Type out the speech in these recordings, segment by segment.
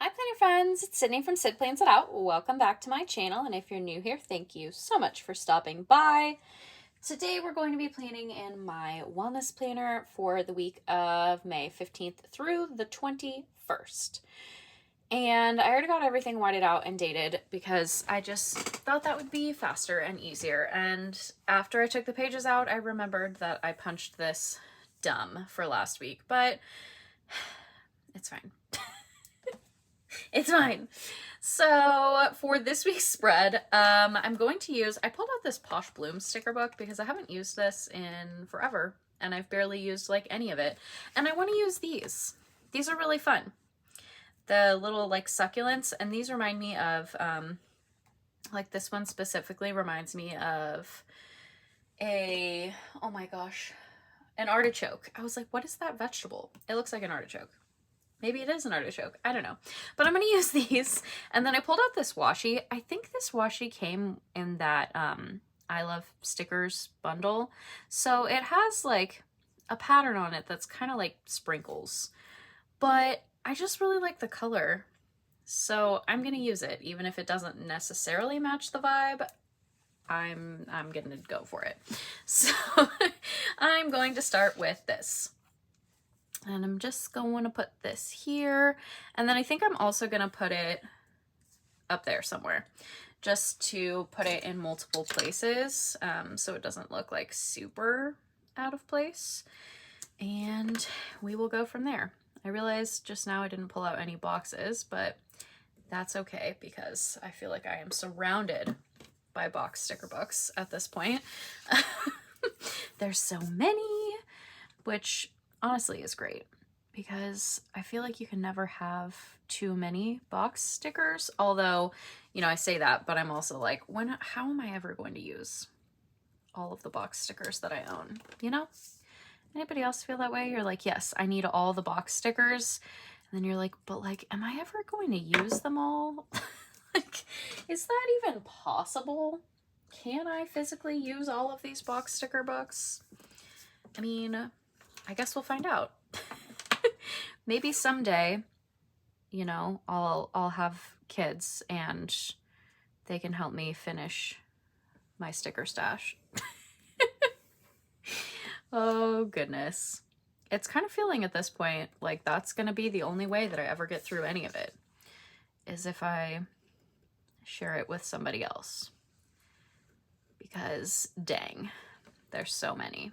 Hi planner friends, it's Sydney from Sid Plans It Out. Welcome back to my channel, and if you're new here, thank you so much for stopping by. Today we're going to be planning in my wellness planner for the week of May 15th through the 21st. And I already got everything whited out and dated because I just thought that would be faster and easier. And after I took the pages out, I remembered that I punched this dumb for last week, but it's fine. It's fine. So for this week's spread, I'm going to use, I pulled out this Posh Bloom sticker book because I haven't used this in forever and I've barely used like any of it. And I want to use these. These are really fun. The little like succulents, and these remind me of, like this one specifically reminds me of oh my gosh, an artichoke. I was like, what is that vegetable? It looks like an artichoke. Maybe it is an artichoke. I don't know. But I'm going to use these. And then I pulled out this washi. I think this washi came in that I Love Stickers bundle. So it has like a pattern on it that's kind of like sprinkles. But I just really like the color. So I'm going to use it. Even if it doesn't necessarily match the vibe, I'm going to go for it. So I'm going to start with this. And I'm just going to put this here. And then I think I'm also going to put it up there somewhere just to put it in multiple places so it doesn't look like super out of place. And we will go from there. I realized just now I didn't pull out any boxes, but that's okay because I feel like I am surrounded by box sticker books at this point. There's so many, which honestly is great because I feel like you can never have too many box stickers. Although, you know, I say that, but I'm also like, how am I ever going to use all of the box stickers that I own? You know? Anybody else feel that way? You're like, yes, I need all the box stickers. And then you're like, but like, am I ever going to use them all? Like, is that even possible? Can I physically use all of these box sticker books? I mean, I guess we'll find out. Maybe someday, you know, I'll have kids and they can help me finish my sticker stash. Oh goodness. It's kind of feeling at this point like that's gonna be the only way that I ever get through any of it, is if I share it with somebody else. Because dang, there's so many.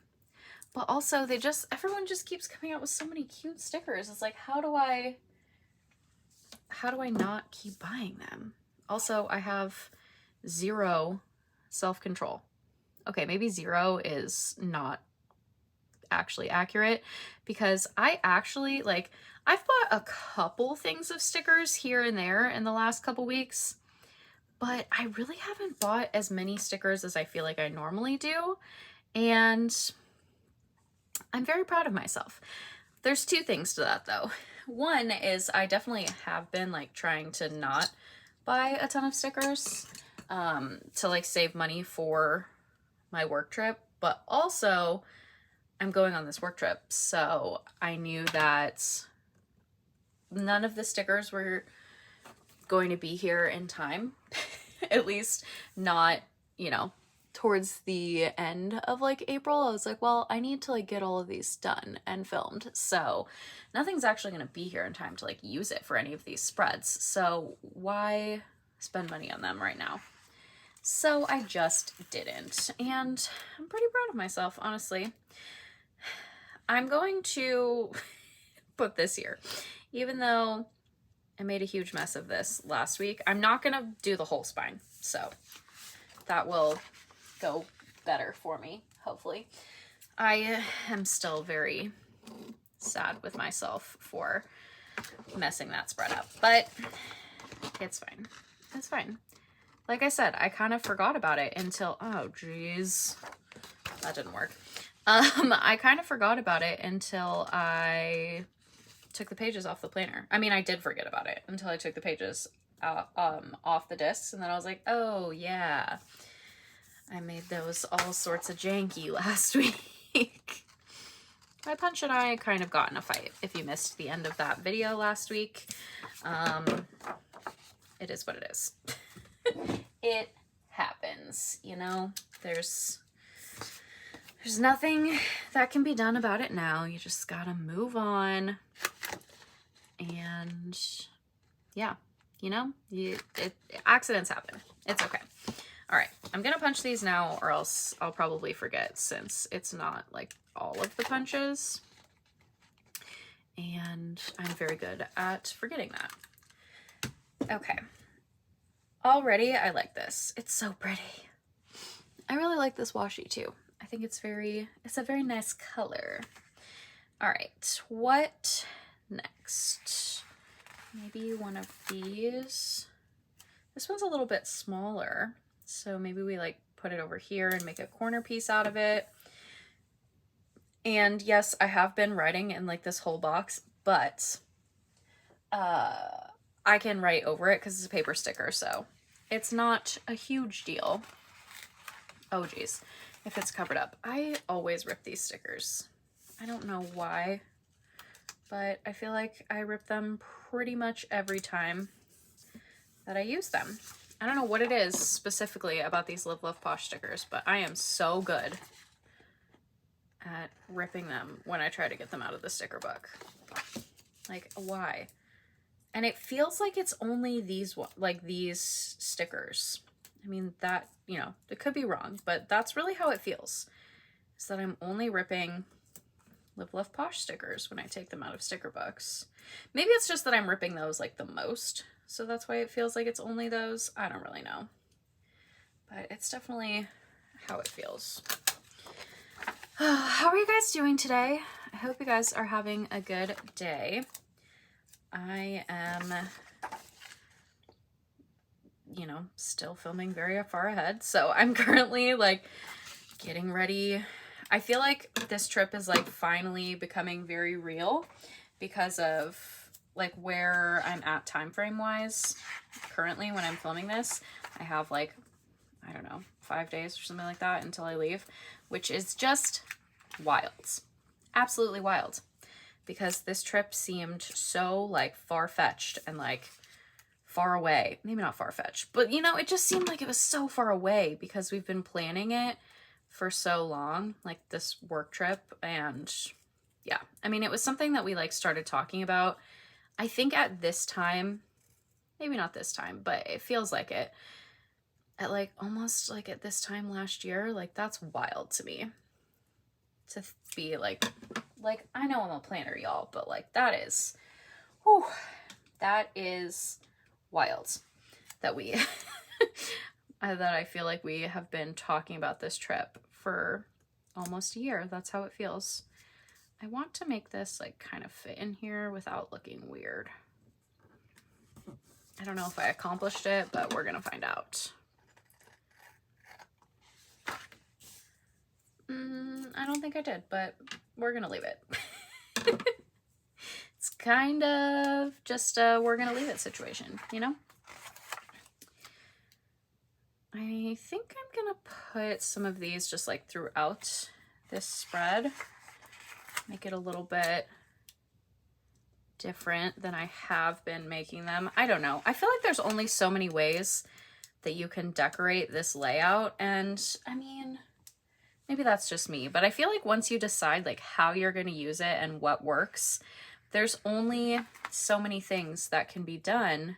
But also everyone just keeps coming out with so many cute stickers. It's like, how do I not keep buying them? Also, I have zero self-control. Okay, maybe zero is not actually accurate because I actually, like, I've bought a couple things of stickers here and there in the last couple weeks, but I really haven't bought as many stickers as I feel like I normally do. And I'm very proud of myself. There's two things to that though. One is I definitely have been like trying to not buy a ton of stickers to like save money for my work trip, but also I'm going on this work trip, so I knew that none of the stickers were going to be here in time. At least not, you know, towards the end of like April. I was like, well, I need to like get all of these done and filmed, so nothing's actually going to be here in time to like use it for any of these spreads, so why spend money on them right now? So I just didn't, and I'm pretty proud of myself, honestly. I'm going to put this here, even though I made a huge mess of this last week. I'm not gonna do the whole spine, so that will go better for me, hopefully. I am still very sad with myself for messing that spread up, but it's fine. It's fine. Like I said, I kind of forgot about it until, oh geez, that didn't work. I kind of forgot about it until I took the pages off the planner. I mean, I did forget about it until I took the pages off the discs, and then I was like, oh yeah, I made those all sorts of janky last week. my punch and I kind of got in a fight. If you missed the end of that video last week, it is what it is. It happens, you know. There's nothing that can be done about it now. You just gotta move on. And yeah, you know, accidents happen. It's okay. All right, I'm gonna punch these now, or else I'll probably forget, since it's not like all of the punches. And I'm very good at forgetting that. Okay. Already, I like this. It's so pretty. I really like this washi too. I think it's a very nice color. All right, what next? Maybe one of these. This one's a little bit smaller, so maybe we like put it over here and make a corner piece out of it. And yes, I have been writing in like this whole box, but I can write over it because it's a paper sticker, so it's not a huge deal. Oh geez, if it's covered up. I always rip these stickers. I don't know why, but I feel like I rip them pretty much every time that I use them. I don't know what it is specifically about these Live Love Posh stickers, but I am so good at ripping them when I try to get them out of the sticker book. Like, why? And it feels like it's only these stickers. I mean, that, you know, it could be wrong, but that's really how it feels. Is that I'm only ripping Live Love Posh stickers when I take them out of sticker books. Maybe it's just that I'm ripping those like the most, so that's why it feels like it's only those. I don't really know. But it's definitely how it feels. How are you guys doing today? I hope you guys are having a good day. I am, you know, still filming very far ahead. So I'm currently like getting ready. I feel like this trip is like finally becoming very real because of like where I'm at time frame wise. Currently when I'm filming this, I have like, I don't know, 5 days or something like that until I leave, which is just wild. Absolutely wild. Because this trip seemed so like far-fetched and like far away. Maybe not far-fetched, but you know, it just seemed like it was so far away because we've been planning it for so long, like this work trip. And yeah, I mean, it was something that we like started talking about, I think at this time, maybe not this time, but it feels like it, at like almost like at this time last year. Like that's wild to me to be like I know I'm a planner, y'all, but like that is, whew, that is wild that we that I feel like we have been talking about this trip for almost a year. That's how it feels. I want to make this like kind of fit in here without looking weird. I don't know if I accomplished it, but we're gonna find out. I don't think I did, but we're gonna leave it. It's kind of just a we're gonna leave it situation, you know? I think I'm gonna put some of these just like throughout this spread. Make it a little bit different than I have been making them. I don't know. I feel like there's only so many ways that you can decorate this layout, and I mean, maybe that's just me, but I feel like once you decide like how you're going to use it and what works, there's only so many things that can be done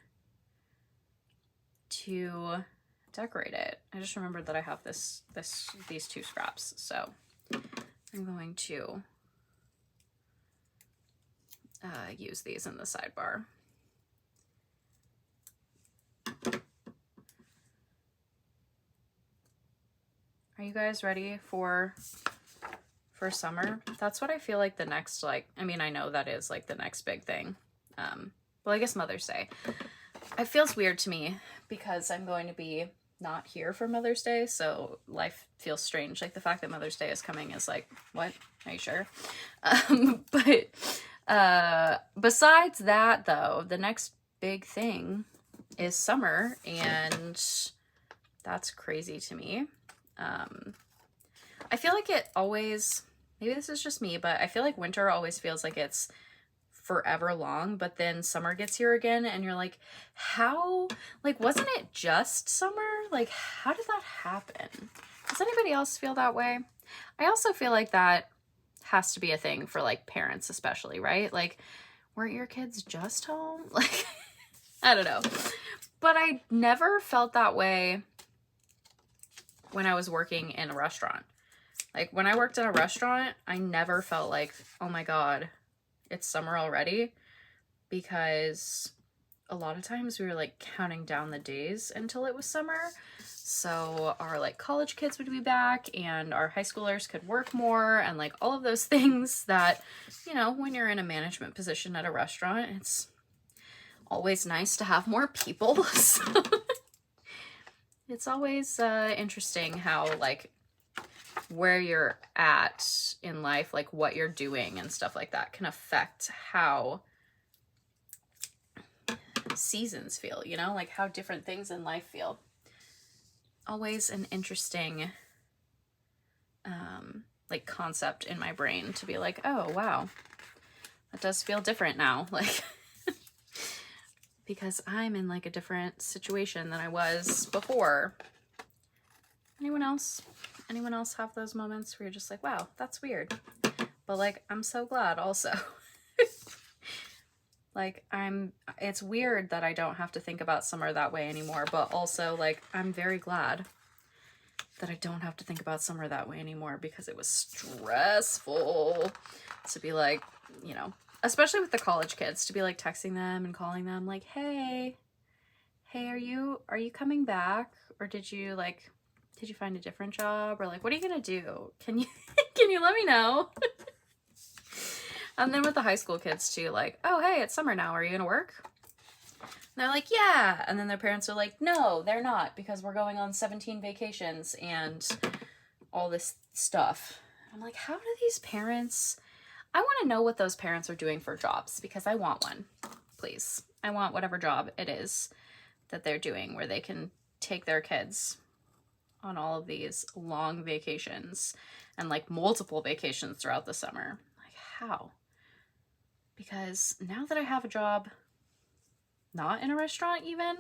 to decorate it. I just remembered that I have these two scraps, so I'm going to use these in the sidebar. Are you guys ready for summer? That's what I feel like the next, like, I mean, I know that is like the next big thing. Well, I guess Mother's Day. It feels weird to me because I'm going to be not here for Mother's Day, so life feels strange. Like the fact that Mother's Day is coming is like, what? Are you sure? But besides that though, the next big thing is summer, and that's crazy to me. I feel like it always, maybe this is just me, but I feel like winter always feels like it's forever long, but then summer gets here again and you're like, how, like, wasn't it just summer? Like, how did that happen? Does anybody else feel that way? I also feel like that has to be a thing for like parents especially, right? Like, weren't your kids just home? Like, I don't know. But I never felt that way when I was working in a restaurant. Like, when I worked in a restaurant, I never felt like, oh my God, it's summer already, because a lot of times we were like counting down the days until it was summer. So our like college kids would be back and our high schoolers could work more and like all of those things that, you know, when you're in a management position at a restaurant, it's always nice to have more people. So it's always interesting how like where you're at in life, like what you're doing and stuff like that can affect how seasons feel, you know, like how different things in life feel. Always an interesting like concept in my brain to be like, oh wow, that does feel different now, like because I'm in like a different situation than I was before. Anyone else have those moments where you're just like, wow, that's weird, but like I'm so glad also. Like it's weird that I don't have to think about summer that way anymore, but also like I'm very glad that I don't have to think about summer that way anymore, because it was stressful to be like, you know, especially with the college kids, to be like texting them and calling them like, hey, are you coming back? Or did you find a different job? Or like, what are you gonna do? Can you can you let me know? And then with the high school kids too, like, oh, hey, it's summer now. Are you gonna work? And they're like, yeah. And then their parents are like, no, they're not, because we're going on 17 vacations and all this stuff. I'm like, how do these parents, I want to know what those parents are doing for jobs, because I want one, please. I want whatever job it is that they're doing where they can take their kids on all of these long vacations and like multiple vacations throughout the summer. Like, how? Because now that I have a job, not in a restaurant even,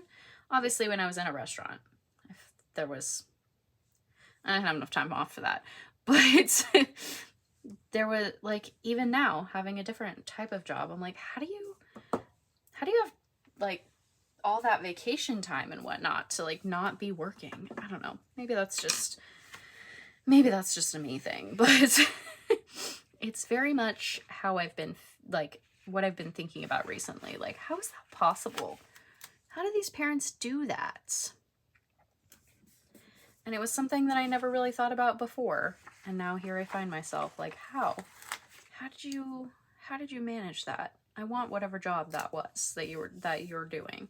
obviously when I was in a restaurant, if there was, I didn't have enough time off for that, but there was like, even now having a different type of job, I'm like, how do you have like all that vacation time and whatnot to like not be working? I don't know. Maybe that's just a me thing, but it's very much how I've been like, what I've been thinking about recently. Like, how is that possible? How do these parents do that? And it was something that I never really thought about before. And now here I find myself like, how did you manage that? I want whatever job that was that you're doing.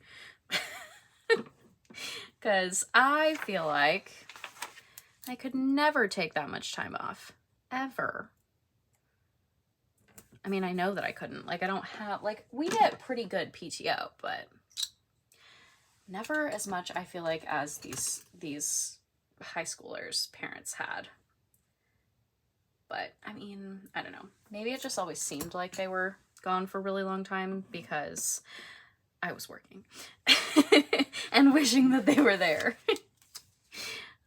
Because I feel like I could never take that much time off, ever. I mean, I know that I couldn't. Like, I don't have, like, we get pretty good PTO, but never as much, I feel like, as these high schoolers' parents had. But, I mean, I don't know. Maybe it just always seemed like they were gone for a really long time because I was working and wishing that they were there.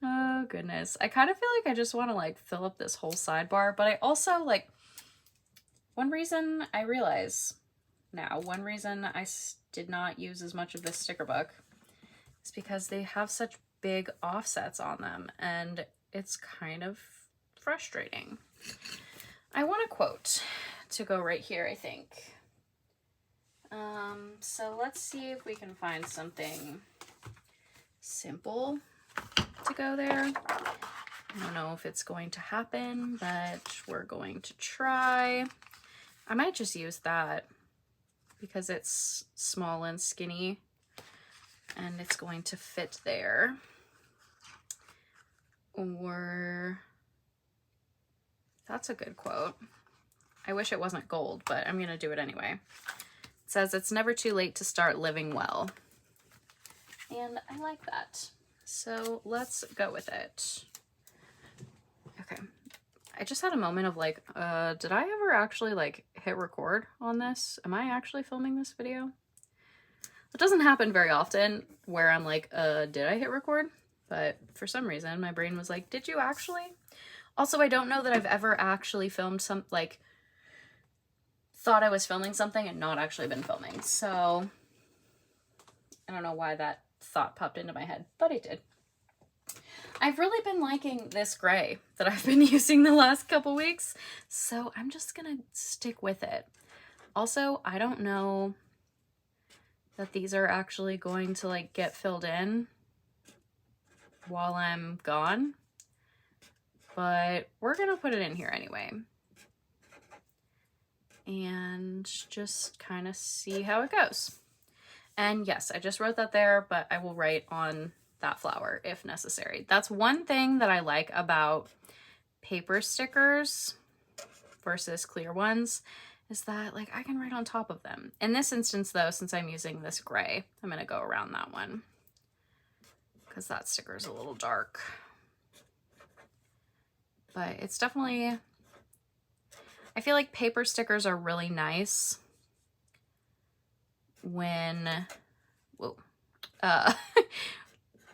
Oh, goodness. I kind of feel like I just want to, like, fill up this whole sidebar, but I also, like, one reason I did not use as much of this sticker book is because they have such big offsets on them, and it's kind of frustrating. I want a quote to go right here, I think. So let's see if we can find something simple to go there. I don't know if it's going to happen, but we're going to try. I might just use that because it's small and skinny and it's going to fit there. Or that's a good quote. I wish it wasn't gold, but I'm going to do it anyway. It says, it's never too late to start living well. And I like that. So let's go with it. Okay. I just had a moment of like, did I ever actually like hit record on this? Am I actually filming this video? It doesn't happen very often where I'm like, did I hit record? But for some reason, my brain was like, did you actually? Also, I don't know that I've ever actually filmed some, like, thought I was filming something and not actually been filming. So I don't know why that thought popped into my head, but it did. I've really been liking this gray that I've been using the last couple weeks, so I'm just gonna stick with it. Also, I don't know that these are actually going to like get filled in while I'm gone, but we're gonna put it in here anyway and just kind of see how it goes. And yes, I just wrote that there, but I will write on that flower if necessary. That's one thing that I like about paper stickers versus clear ones, is that like I can write on top of them. In this instance though, since I'm using this gray, I'm gonna go around that one because that sticker is a little dark. But it's definitely, I feel like paper stickers are really nice when, whoa,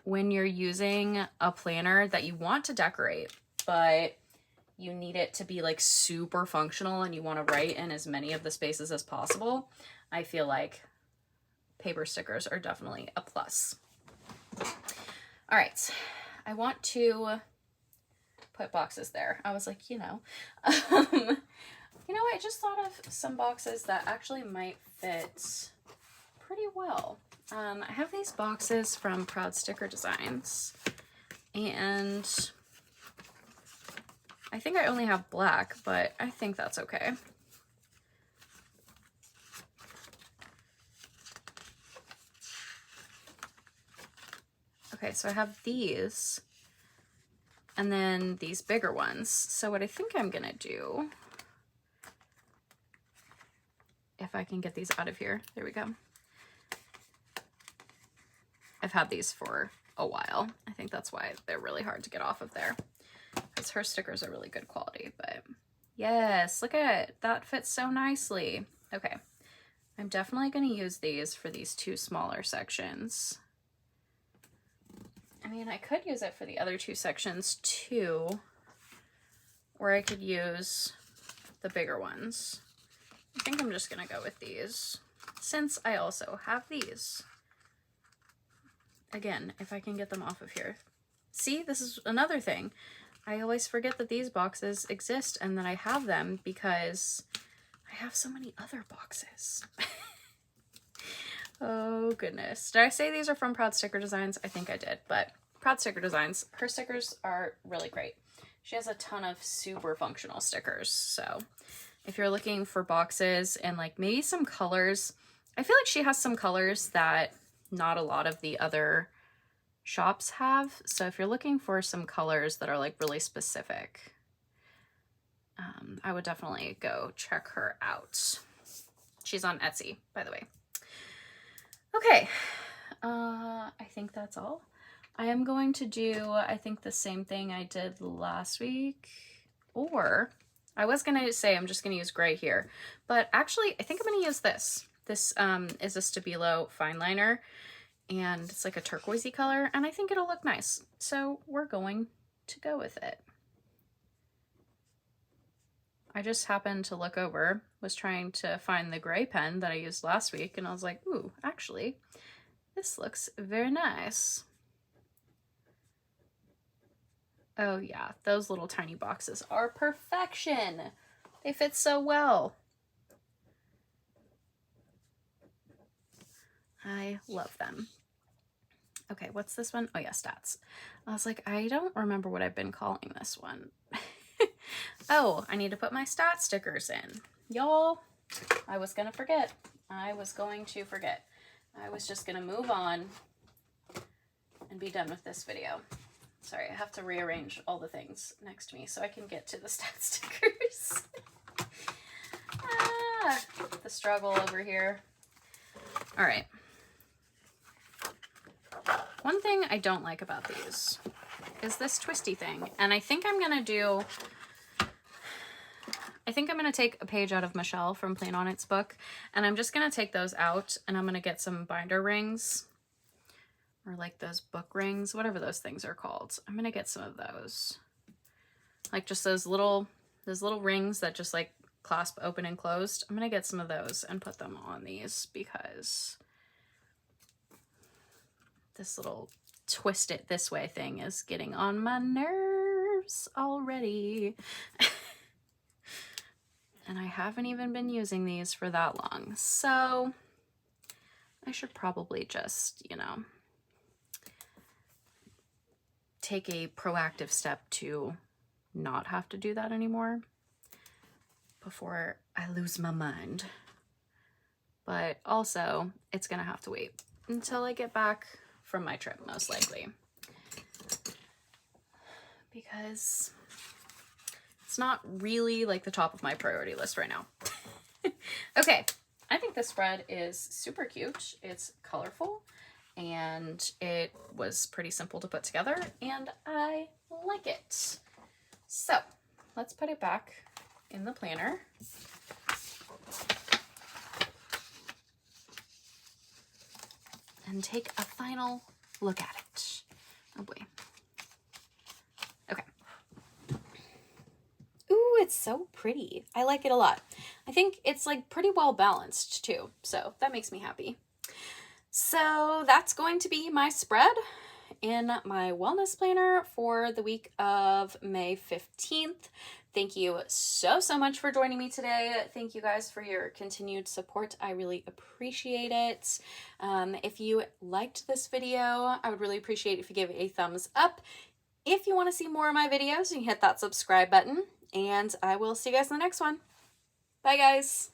when you're using a planner that you want to decorate, but you need it to be like super functional and you want to write in as many of the spaces as possible. I feel like paper stickers are definitely a plus. All right, I want to put boxes there. I was like, you know, I just thought of some boxes that actually might fit pretty well. I have these boxes from Proud Sticker Designs, and I think I only have black, but I think that's okay. Okay, so I have these, and then these bigger ones. So what I think I'm gonna do, if I can get these out of here, there we go. I've had these for a while. I think that's why they're really hard to get off of there, because her stickers are really good quality. But yes, look at it. That fits so nicely. Okay, I'm definitely going to use these for these two smaller sections. I mean, I could use it for the other two sections too, or I could use the bigger ones. I think I'm just going to go with these, since I also have these. Again, if I can get them off of here. See, this is another thing. I always forget that these boxes exist and that I have them because I have so many other boxes. Oh goodness. Did I say these are from Proud Sticker Designs? I think I did, but Proud Sticker Designs, her stickers are really great. She has a ton of super functional stickers. So if you're looking for boxes and like maybe some colors, I feel like she has some colors that not a lot of the other shops have. So if you're looking for some colors that are like really specific, I would definitely go check her out. She's on Etsy, by the way. Okay, I think that's all. I am going to do, I think, the same thing I did last week, or I was going to say I'm just going to use gray here, but actually I think I'm going to use this. This is a Stabilo fine liner, and it's like a turquoisey color, and I think it'll look nice. So we're going to go with it. I just happened to look over, was trying to find the gray pen that I used last week, and I was like, ooh, actually, this looks very nice. Oh yeah, those little tiny boxes are perfection. They fit so well. I love them. Okay, what's this one? Oh yeah, stats. I was like, I don't remember what I've been calling this one. Oh, I need to put my stat stickers in. Y'all, I was gonna forget. I was going to forget. I was just gonna move on and be done with this video. Sorry, I have to rearrange all the things next to me so I can get to the stat stickers. The struggle over here. All right. One thing I don't like about these is this twisty thing, and I think I'm gonna do I think I'm going to take a page out of Michelle from Plan On It's book, and I'm just going to take those out, and I'm going to get some binder rings, or like those book rings, whatever those things are called. I'm going to get some of those. Like just those little rings that just like clasp open and closed. I'm going to get some of those and put them on these because this little twist it this way thing is getting on my nerves already. And I haven't even been using these for that long. So I should probably just, you know, take a proactive step to not have to do that anymore before I lose my mind. But also, it's gonna have to wait until I get back from my trip, most likely. Because it's not really like the top of my priority list right now. Okay, I think this spread is super cute. It's colorful and it was pretty simple to put together and I like it. So let's put it back in the planner. And take a final look at it. Oh boy. Okay. Ooh, it's so pretty. I like it a lot. I think it's like pretty well balanced too, so that makes me happy. So that's going to be my spread in my wellness planner for the week of May 15th. Thank you so much for joining me today. Thank you guys for your continued support. I really appreciate it. If you liked this video, I would really appreciate if you give it a thumbs up. If you want to see more of my videos, you can hit that subscribe button, and I will see you guys in the next one. Bye, guys.